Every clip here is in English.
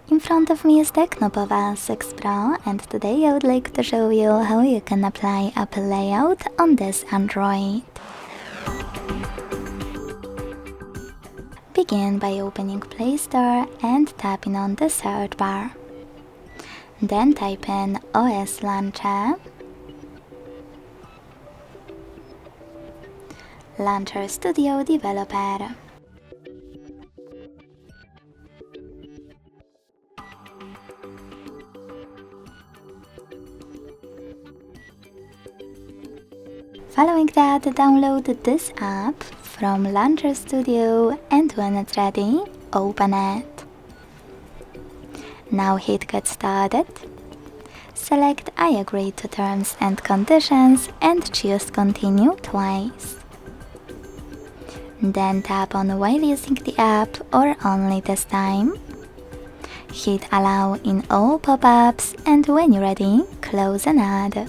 In front of me is TECNO Pova 6 Pro, and today I would like to show you how you can apply Apple layout on this Android. Begin by opening Play Store and tapping on the search bar. Then type in OS Launcher, Launcher Studio Developer. Following that, download this app from Launcher Studio, and when it's ready, open it. Now hit Get Started. Select I agree to terms and conditions and choose Continue twice. Then tap on while using the app or only this time. Hit Allow in all pop-ups, and when you're ready, close and add.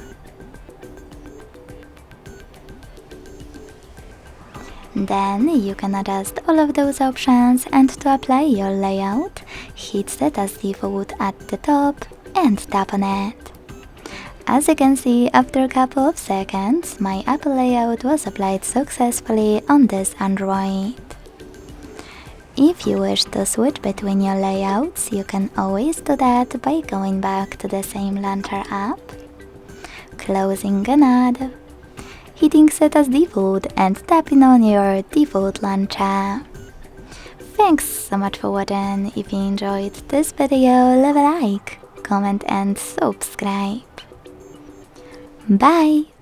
Then you can adjust all of those options, and to apply your layout, hit Set as Default at the top and tap on it. As you can see, after a couple of seconds, my Apple layout was applied successfully on this Android. If you wish to switch between your layouts, you can always do that by going back to the same Launcher app, closing and add, hitting Set as Default and tapping on your default launcher. Thanks so much for watching. If you enjoyed this video, leave a like, comment and subscribe. Bye!